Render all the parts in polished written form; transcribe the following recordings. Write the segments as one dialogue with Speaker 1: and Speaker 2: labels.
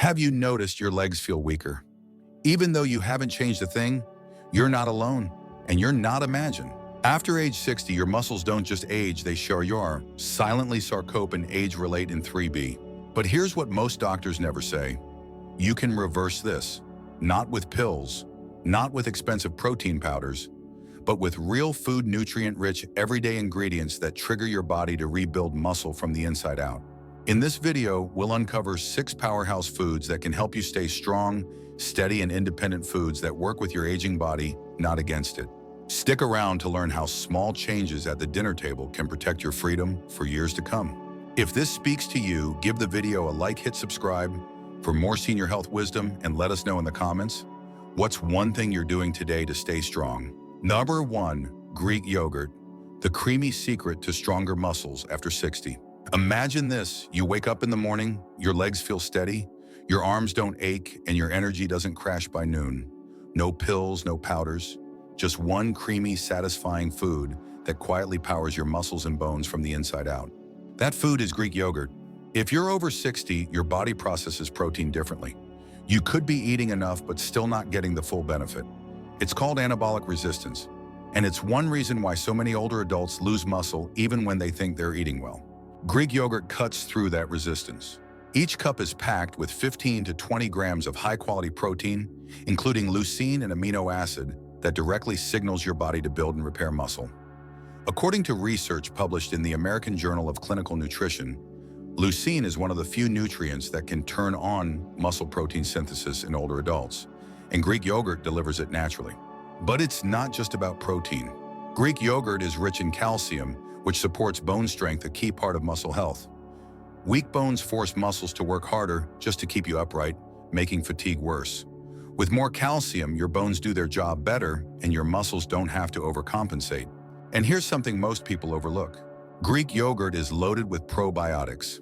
Speaker 1: Have you noticed your legs feel weaker? Even though you haven't changed a thing, you're not alone, and you're not imagined. After age 60, your muscles don't just age, they show you are. Silently, sarcopenia age-relate in 3B. But here's what most doctors never say. You can reverse this. Not with pills, not with expensive protein powders, but with real food, nutrient-rich, everyday ingredients that trigger your body to rebuild muscle from the inside out. In this video, we'll uncover 6 powerhouse foods that can help you stay strong, steady, and independent foods that work with your aging body, not against it. Stick around to learn how small changes at the dinner table can protect your freedom for years to come. If this speaks to you, give the video a like, hit subscribe for more senior health wisdom, and let us know in the comments, what's one thing you're doing today to stay strong? Number 1, Greek yogurt, the creamy secret to stronger muscles after 60. Imagine this, you wake up in the morning, your legs feel steady, your arms don't ache, and your energy doesn't crash by noon. No pills, no powders, just one creamy, satisfying food that quietly powers your muscles and bones from the inside out. That food is Greek yogurt. If you're over 60, your body processes protein differently. You could be eating enough but still not getting the full benefit. It's called anabolic resistance, and it's one reason why so many older adults lose muscle even when they think they're eating well. Greek yogurt cuts through that resistance. Each cup is packed with 15 to 20 grams of high-quality protein, including leucine and amino acid that directly signals your body to build and repair muscle. According to research published in the American Journal of Clinical Nutrition, leucine is one of the few nutrients that can turn on muscle protein synthesis in older adults, and Greek yogurt delivers it naturally. But it's not just about protein. Greek yogurt is rich in calcium, which supports bone strength, a key part of muscle health. Weak bones force muscles to work harder just to keep you upright, making fatigue worse. With more calcium, your bones do their job better and your muscles don't have to overcompensate. And here's something most people overlook. Greek yogurt is loaded with probiotics.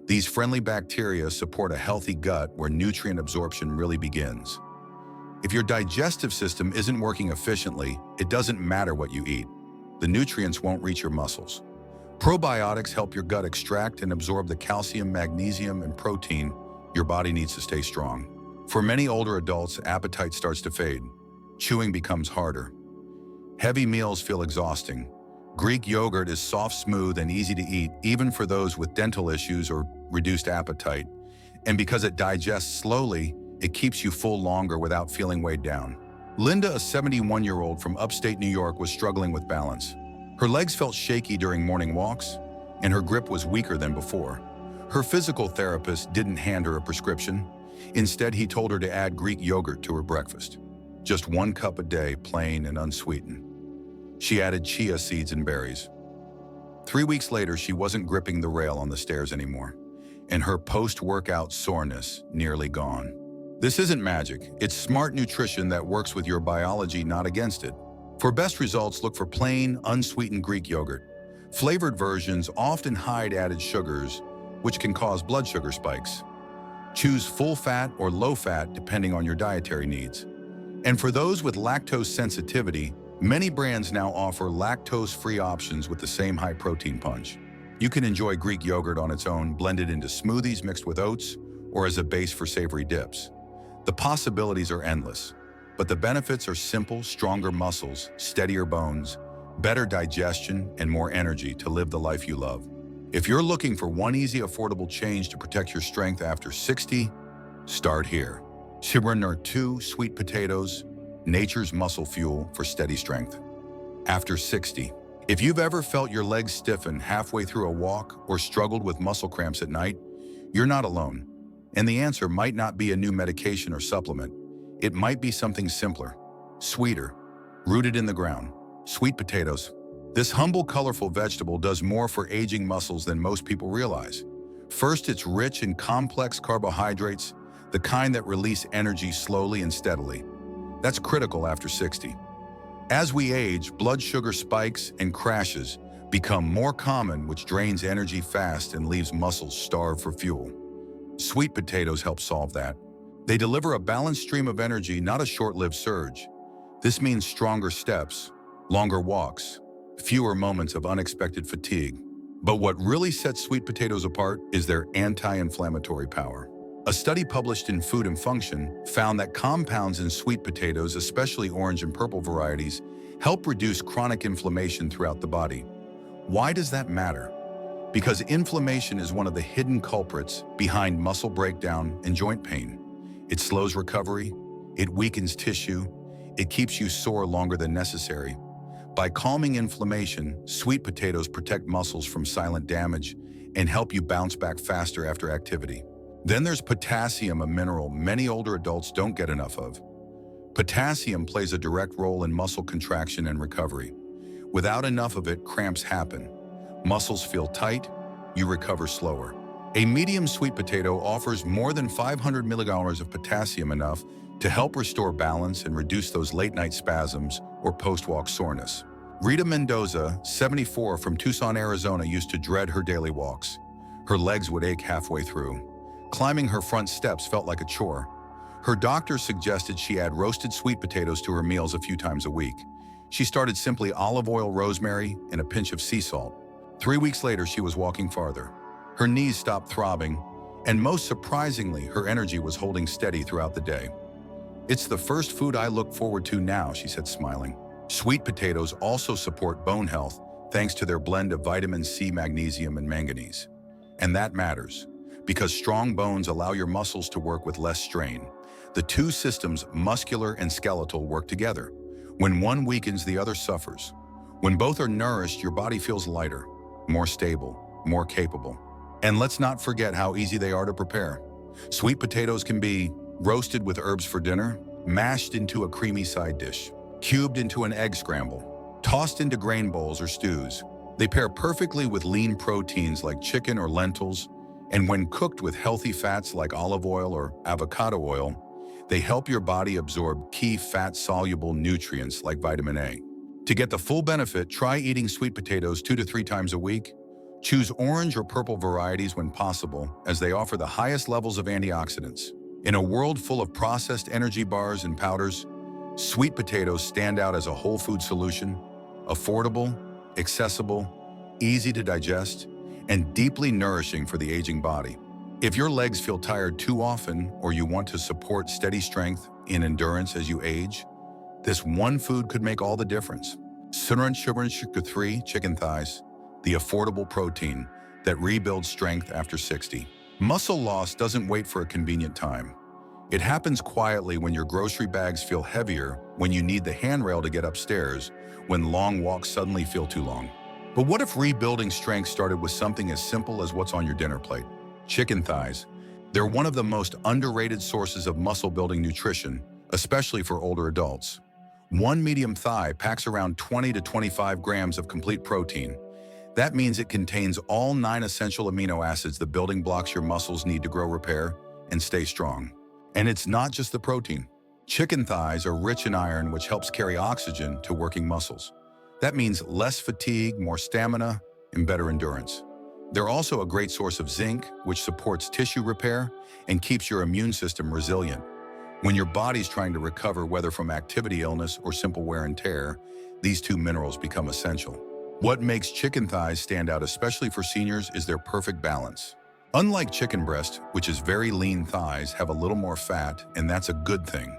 Speaker 1: These friendly bacteria support a healthy gut where nutrient absorption really begins. If your digestive system isn't working efficiently, it doesn't matter what you eat. The nutrients won't reach your muscles. Probiotics help your gut extract and absorb the calcium, magnesium, and protein your body needs to stay strong. For many older adults, appetite starts to fade. Chewing becomes harder. Heavy meals feel exhausting. Greek yogurt is soft, smooth, and easy to eat, even for those with dental issues or reduced appetite. And because it digests slowly, it keeps you full longer without feeling weighed down. Linda, a 71-year-old from upstate New York, was struggling with balance. Her legs felt shaky during morning walks, and her grip was weaker than before. Her physical therapist didn't hand her a prescription. Instead, he told her to add Greek yogurt to her breakfast. Just 1 cup a day, plain and unsweetened. She added chia seeds and berries. 3 weeks later, she wasn't gripping the rail on the stairs anymore, and her post-workout soreness nearly gone. This isn't magic. It's smart nutrition that works with your biology, not against it. For best results, look for plain, unsweetened Greek yogurt. Flavored versions often hide added sugars, which can cause blood sugar spikes. Choose full fat or low fat depending on your dietary needs. And for those with lactose sensitivity, many brands now offer lactose-free options with the same high protein punch. You can enjoy Greek yogurt on its own, blended into smoothies mixed with oats, or as a base for savory dips. The possibilities are endless, but the benefits are simple: stronger muscles, steadier bones, better digestion, and more energy to live the life you love. If you're looking for one easy, affordable change to protect your strength after 60, start here. Number 2, sweet potatoes, nature's muscle fuel for steady strength. After 60, if you've ever felt your legs stiffen halfway through a walk or struggled with muscle cramps at night, you're not alone. And the answer might not be a new medication or supplement. It might be something simpler, sweeter, rooted in the ground. Sweet potatoes. This humble, colorful vegetable does more for aging muscles than most people realize. First, it's rich in complex carbohydrates, the kind that release energy slowly and steadily. That's critical after 60. As we age, blood sugar spikes and crashes become more common, which drains energy fast and leaves muscles starved for fuel. Sweet potatoes help solve that. They deliver a balanced stream of energy, not a short-lived surge. This means stronger steps, longer walks, fewer moments of unexpected fatigue. But what really sets sweet potatoes apart is their anti-inflammatory power. A study published in Food and Function found that compounds in sweet potatoes, especially orange and purple varieties, help reduce chronic inflammation throughout the body. Why does that matter? Because inflammation is one of the hidden culprits behind muscle breakdown and joint pain. It slows recovery, it weakens tissue, it keeps you sore longer than necessary. By calming inflammation, sweet potatoes protect muscles from silent damage and help you bounce back faster after activity. Then there's potassium, a mineral many older adults don't get enough of. Potassium plays a direct role in muscle contraction and recovery. Without enough of it, cramps happen. Muscles feel tight, you recover slower. A medium sweet potato offers more than 500 milligrams of potassium, enough to help restore balance and reduce those late-night spasms or post-walk soreness. Rita Mendoza, 74, from Tucson, Arizona, used to dread her daily walks. Her legs would ache halfway through. Climbing her front steps felt like a chore. Her doctor suggested she add roasted sweet potatoes to her meals a few times a week. She started simply olive oil, rosemary, and a pinch of sea salt. 3 weeks later, she was walking farther. Her knees stopped throbbing, and most surprisingly, her energy was holding steady throughout the day. "It's the first food I look forward to now," she said, smiling. Sweet potatoes also support bone health thanks to their blend of vitamin C, magnesium, and manganese. And that matters, because strong bones allow your muscles to work with less strain. The two systems, muscular and skeletal, work together. When one weakens, the other suffers. When both are nourished, your body feels lighter, more stable, more capable. And let's not forget how easy they are to prepare. Sweet potatoes can be roasted with herbs for dinner, mashed into a creamy side dish, cubed into an egg scramble, tossed into grain bowls or stews. They pair perfectly with lean proteins like chicken or lentils, and when cooked with healthy fats like olive oil or avocado oil, they help your body absorb key fat-soluble nutrients like vitamin A. To get the full benefit, try eating sweet potatoes 2 to 3 times a week. Choose orange or purple varieties when possible, as they offer the highest levels of antioxidants. In a world full of processed energy bars and powders, sweet potatoes stand out as a whole food solution, affordable, accessible, easy to digest, and deeply nourishing for the aging body. If your legs feel tired too often, or you want to support steady strength and endurance as you age, this one food could make all the difference. 3 chicken thighs, the affordable protein that rebuilds strength after 60. Muscle loss doesn't wait for a convenient time. It happens quietly when your grocery bags feel heavier, when you need the handrail to get upstairs, when long walks suddenly feel too long. But what if rebuilding strength started with something as simple as what's on your dinner plate? Chicken thighs. They're one of the most underrated sources of muscle-building nutrition, especially for older adults. One medium thigh packs around 20 to 25 grams of complete protein. That means it contains all 9 essential amino acids, the building blocks your muscles need to grow, repair, and stay strong. And it's not just the protein. Chicken thighs are rich in iron, which helps carry oxygen to working muscles. That means less fatigue, more stamina, and better endurance. They're also a great source of zinc, which supports tissue repair and keeps your immune system resilient. When your body's trying to recover, whether from activity, illness, or simple wear and tear, these 2 minerals become essential. What makes chicken thighs stand out, especially for seniors, is their perfect balance. Unlike chicken breast, which is very lean, thighs have a little more fat, and that's a good thing.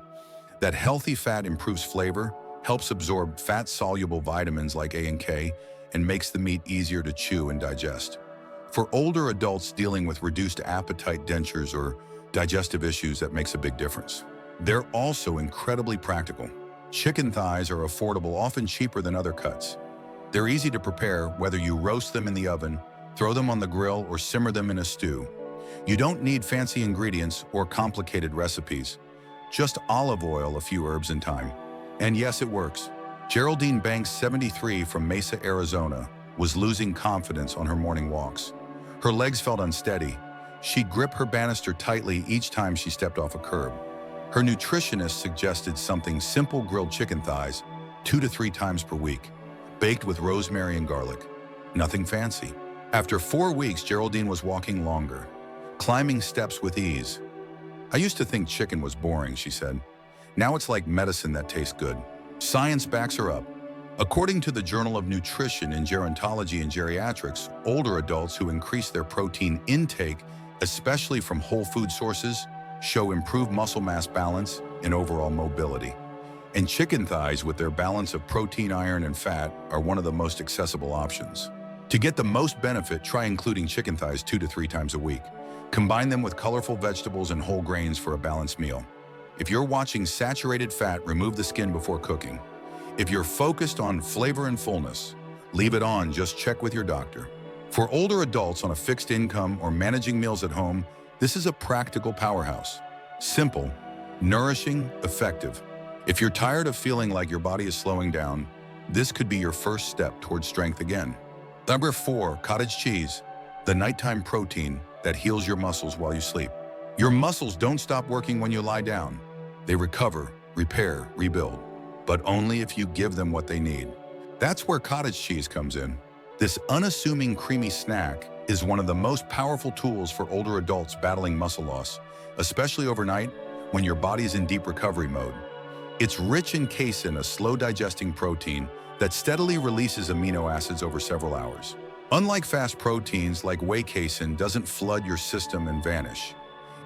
Speaker 1: That healthy fat improves flavor, helps absorb fat-soluble vitamins like A and K, and makes the meat easier to chew and digest. For older adults dealing with reduced appetite, dentures, or digestive issues, that makes a big difference. They're also incredibly practical. Chicken thighs are affordable, often cheaper than other cuts. They're easy to prepare, whether you roast them in the oven, throw them on the grill, or simmer them in a stew. You don't need fancy ingredients or complicated recipes. Just olive oil, a few herbs, and time. And yes, it works. Geraldine Banks, 73, from Mesa, Arizona, was losing confidence on her morning walks. Her legs felt unsteady. She'd grip her banister tightly each time she stepped off a curb. Her nutritionist suggested something simple: grilled chicken thighs, 2 to 3 times per week, baked with rosemary and garlic. Nothing fancy. After 4 weeks, Geraldine was walking longer, climbing steps with ease. "I used to think chicken was boring," she said. "Now it's like medicine that tastes good." Science backs her up. According to the Journal of Nutrition in Gerontology and Geriatrics, older adults who increase their protein intake especially from whole food sources, show improved muscle mass balance and overall mobility. And chicken thighs, with their balance of protein, iron, and fat, are one of the most accessible options. To get the most benefit, try including chicken thighs 2 to 3 times a week. Combine them with colorful vegetables and whole grains for a balanced meal. If you're watching saturated fat, remove the skin before cooking. If you're focused on flavor and fullness, leave it on, just check with your doctor. For older adults on a fixed income or managing meals at home, this is a practical powerhouse. Simple, nourishing, effective. If you're tired of feeling like your body is slowing down, this could be your first step towards strength again. Number 4, cottage cheese, the nighttime protein that heals your muscles while you sleep. Your muscles don't stop working when you lie down. They recover, repair, rebuild, but only if you give them what they need. That's where cottage cheese comes in. This unassuming creamy snack is one of the most powerful tools for older adults battling muscle loss, especially overnight when your body's in deep recovery mode. It's rich in casein, a slow-digesting protein that steadily releases amino acids over several hours. Unlike fast proteins like whey, casein doesn't flood your system and vanish.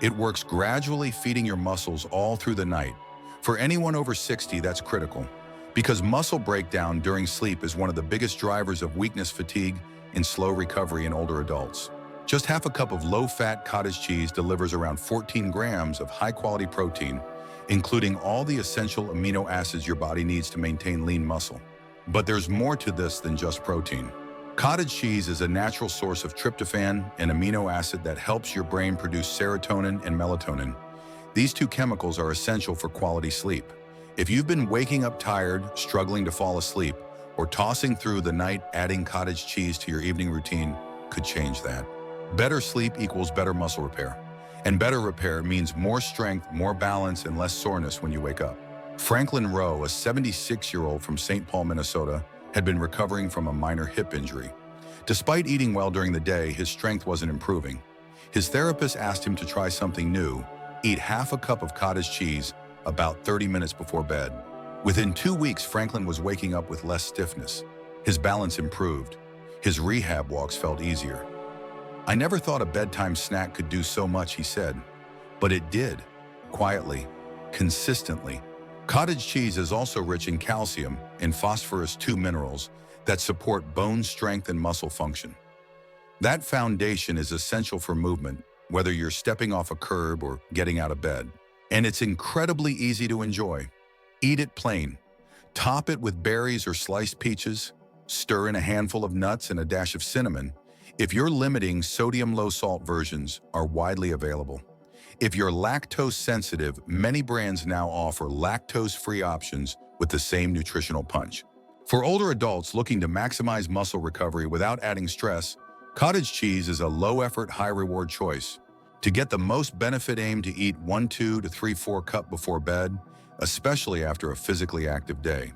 Speaker 1: It works gradually, feeding your muscles all through the night. For anyone over 60, that's critical, because muscle breakdown during sleep is one of the biggest drivers of weakness, fatigue, and slow recovery in older adults. Just half a cup of low-fat cottage cheese delivers around 14 grams of high-quality protein, including all the essential amino acids your body needs to maintain lean muscle. But there's more to this than just protein. Cottage cheese is a natural source of tryptophan, an amino acid that helps your brain produce serotonin and melatonin. These two chemicals are essential for quality sleep. If you've been waking up tired, struggling to fall asleep, or tossing through the night, adding cottage cheese to your evening routine could change that. Better sleep equals better muscle repair. And better repair means more strength, more balance, and less soreness when you wake up. Franklin Rowe, a 76-year-old from St. Paul, Minnesota, had been recovering from a minor hip injury. Despite eating well during the day, his strength wasn't improving. His therapist asked him to try something new: eat half a cup of cottage cheese about 30 minutes before bed. Within 2 weeks, Franklin was waking up with less stiffness. His balance improved. His rehab walks felt easier. "I never thought a bedtime snack could do so much," he said. But it did, quietly, consistently. Cottage cheese is also rich in calcium and phosphorus, 2 minerals that support bone strength and muscle function. That foundation is essential for movement, whether you're stepping off a curb or getting out of bed. And it's incredibly easy to enjoy. Eat it plain. Top it with berries or sliced peaches. Stir in a handful of nuts and a dash of cinnamon. If you're limiting, sodium low-salt versions are widely available. If you're lactose sensitive, many brands now offer lactose-free options with the same nutritional punch. For older adults looking to maximize muscle recovery without adding stress, cottage cheese is a low-effort, high-reward choice. To get the most benefit, aim to eat 1, 2 to 3, 4 cups before bed, especially after a physically active day.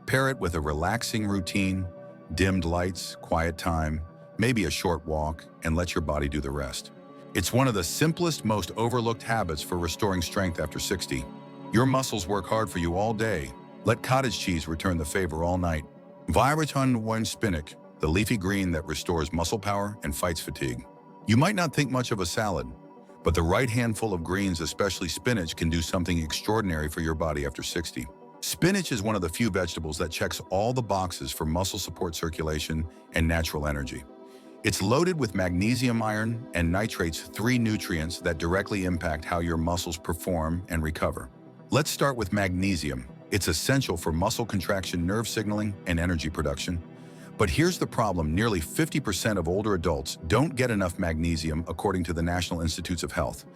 Speaker 1: Pair it with a relaxing routine, dimmed lights, quiet time, maybe a short walk, and let your body do the rest. It's one of the simplest, most overlooked habits for restoring strength after 60. Your muscles work hard for you all day. Let cottage cheese return the favor all night. Viraton one spinach, the leafy green that restores muscle power and fights fatigue. You might not think much of a salad, but the right handful of greens, especially spinach, can do something extraordinary for your body after 60. Spinach is one of the few vegetables that checks all the boxes for muscle support, circulation, and natural energy. It's loaded with magnesium, iron, and nitrates, 3 nutrients that directly impact how your muscles perform and recover. Let's start with magnesium. It's essential for muscle contraction, nerve signaling, and energy production. But here's the problem: nearly 50% of older adults don't get enough magnesium, according to the National Institutes of Health.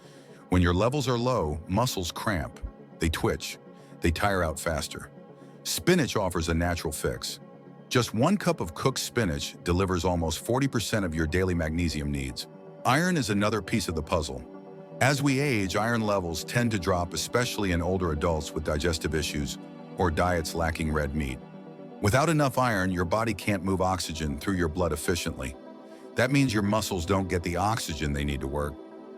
Speaker 1: When your levels are low, muscles cramp, they twitch, they tire out faster. Spinach offers a natural fix. Just 1 cup of cooked spinach delivers almost 40% of your daily magnesium needs. Iron is another piece of the puzzle. As we age, iron levels tend to drop, especially in older adults with digestive issues or diets lacking red meat. Without enough iron, your body can't move oxygen through your blood efficiently. That means your muscles don't get the oxygen they need to work.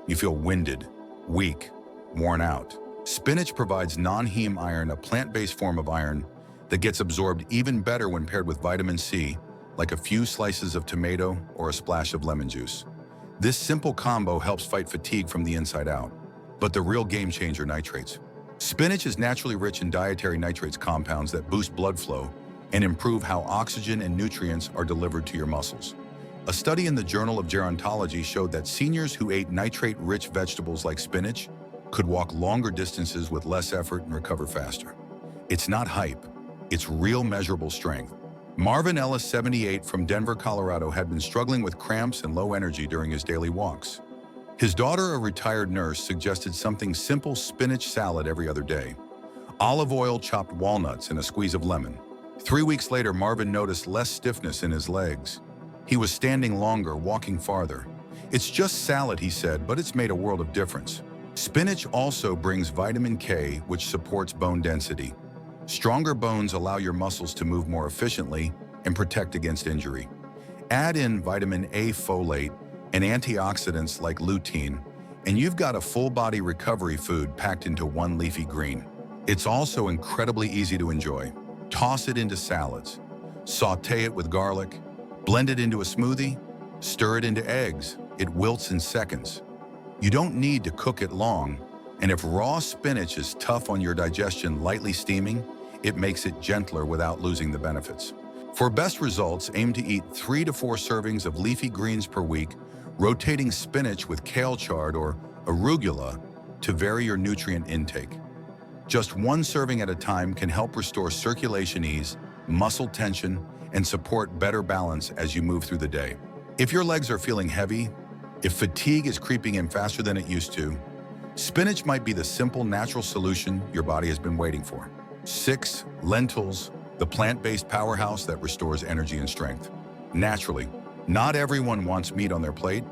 Speaker 1: You feel winded, weak, worn out. Spinach provides non-heme iron, a plant-based form of iron that gets absorbed even better when paired with vitamin C, like a few slices of tomato or a splash of lemon juice. This simple combo helps fight fatigue from the inside out. But the real game changer, nitrates. Spinach is naturally rich in dietary nitrates compounds that boost blood flow and improve how oxygen and nutrients are delivered to your muscles. A study in the Journal of Gerontology showed that seniors who ate nitrate-rich vegetables like spinach could walk longer distances with less effort and recover faster. It's not hype, it's real measurable strength. Marvin Ellis, 78, from Denver, Colorado, had been struggling with cramps and low energy during his daily walks. His daughter, a retired nurse, suggested something simple: spinach salad every other day. Olive oil, chopped walnuts, and a squeeze of lemon. 3 weeks later, Marvin noticed less stiffness in his legs. He was standing longer, walking farther. "It's just salad," he said, "but it's made a world of difference." Spinach also brings vitamin K, which supports bone density. Stronger bones allow your muscles to move more efficiently and protect against injury. Add in vitamin A, folate, and antioxidants like lutein, and you've got a full-body recovery food packed into one leafy green. It's also incredibly easy to enjoy. Toss it into salads, saute it with garlic, blend it into a smoothie, stir it into eggs. It wilts in seconds. You don't need to cook it long, and if raw spinach is tough on your digestion, lightly steaming, it makes it gentler without losing the benefits. For best results, aim to eat 3 to 4 servings of leafy greens per week, rotating spinach with kale chard or arugula to vary your nutrient intake. Just 1 serving at a time can help restore circulation ease, muscle tension, and support better balance as you move through the day. If your legs are feeling heavy, if fatigue is creeping in faster than it used to, spinach might be the simple, natural solution your body has been waiting for. 6. Lentils, the plant-based powerhouse that restores energy and strength. Naturally, not everyone wants meat on their plate,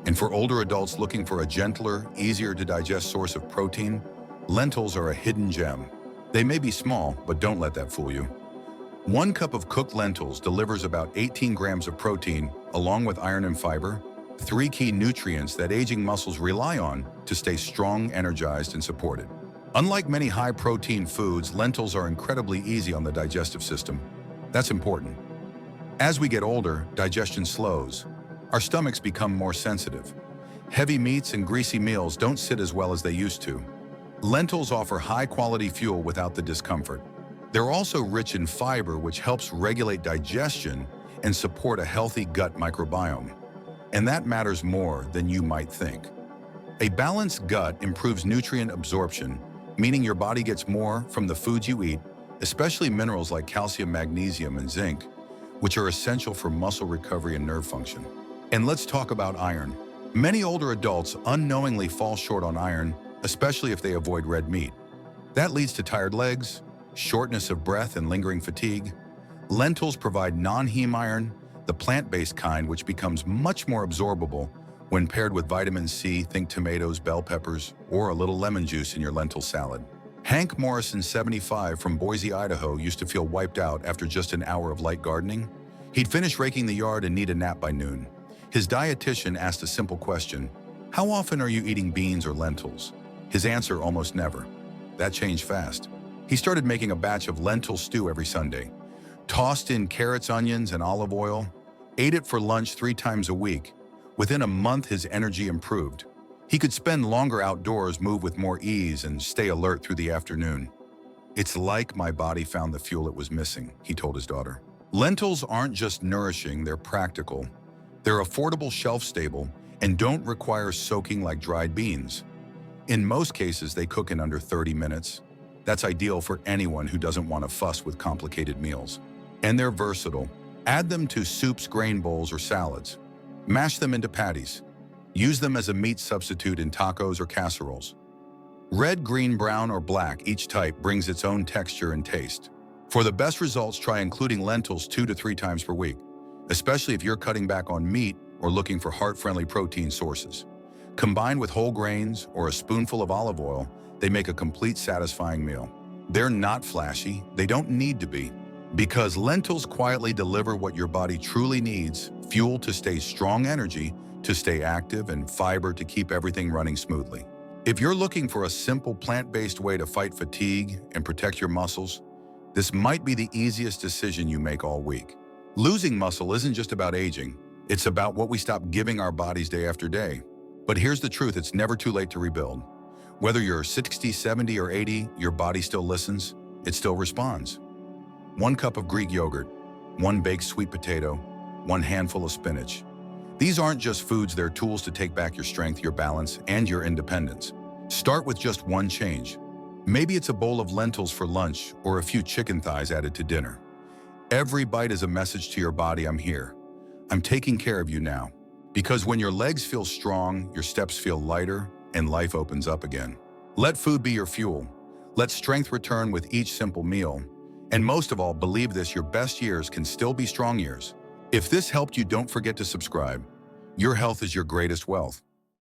Speaker 1: and for older adults looking for a gentler, easier-to-digest source of protein, lentils are a hidden gem. They may be small, but don't let that fool you. 1 cup of cooked lentils delivers about 18 grams of protein, along with iron and fiber, 3 key nutrients that aging muscles rely on to stay strong, energized, and supported. Unlike many high-protein foods, lentils are incredibly easy on the digestive system. That's important. As we get older, digestion slows. Our stomachs become more sensitive. Heavy meats and greasy meals don't sit as well as they used to. Lentils offer high-quality fuel without the discomfort. They're also rich in fiber, which helps regulate digestion and support a healthy gut microbiome. And that matters more than you might think. A balanced gut improves nutrient absorption, meaning your body gets more from the foods you eat, especially minerals like calcium, magnesium, and zinc, which are essential for muscle recovery and nerve function. And let's talk about iron. Many older adults unknowingly fall short on iron, especially if they avoid red meat. That leads to tired legs, shortness of breath, and lingering fatigue. Lentils provide non-heme iron, the plant-based kind, which becomes much more absorbable when paired with vitamin C. Think tomatoes, bell peppers, or a little lemon juice in your lentil salad. Hank Morrison, 75, from Boise, Idaho, used to feel wiped out after just an hour of light gardening. He'd finish raking the yard and need a nap by noon. His dietitian asked a simple question: "How often are you eating beans or lentils?" His answer: "Almost never." That changed fast. He started making a batch of lentil stew every Sunday, tossed in carrots, onions, and olive oil, ate it for lunch 3 times a week. Within a month, his energy improved. He could spend longer outdoors, move with more ease, and stay alert through the afternoon. "It's like my body found the fuel it was missing," he told his daughter. Lentils aren't just nourishing, they're practical. They're affordable, shelf-stable, and don't require soaking like dried beans. In most cases, they cook in under 30 minutes. That's ideal for anyone who doesn't want to fuss with complicated meals. And they're versatile. Add them to soups, grain bowls, or salads. Mash them into patties. Use them as a meat substitute in tacos or casseroles. Red, green, brown, or black, each type brings its own texture and taste. For the best results, try including lentils 2 to 3 times per week, especially if you're cutting back on meat or looking for heart-friendly protein sources. Combined with whole grains or a spoonful of olive oil, they make a complete, satisfying meal. They're not flashy, they don't need to be, because lentils quietly deliver what your body truly needs: fuel to stay strong, energy to stay active, and fiber to keep everything running smoothly. If you're looking for a simple plant-based way to fight fatigue and protect your muscles, this might be the easiest decision you make all week. Losing muscle isn't just about aging, It's about what we stop giving our bodies day after day. But here's the truth, it's never too late to rebuild. Whether you're 60, 70, or 80, your body still listens, it still responds. 1 cup of Greek yogurt, 1 baked sweet potato, 1 handful of spinach. These aren't just foods, they're tools to take back your strength, your balance, and your independence. Start with just one change. Maybe it's a bowl of lentils for lunch or a few chicken thighs added to dinner. Every bite is a message to your body, I'm here. I'm taking care of you now. Because when your legs feel strong, your steps feel lighter, and life opens up again. Let food be your fuel. Let strength return with each simple meal. And most of all, believe this, your best years can still be strong years. If this helped you, don't forget to subscribe. Your health is your greatest wealth.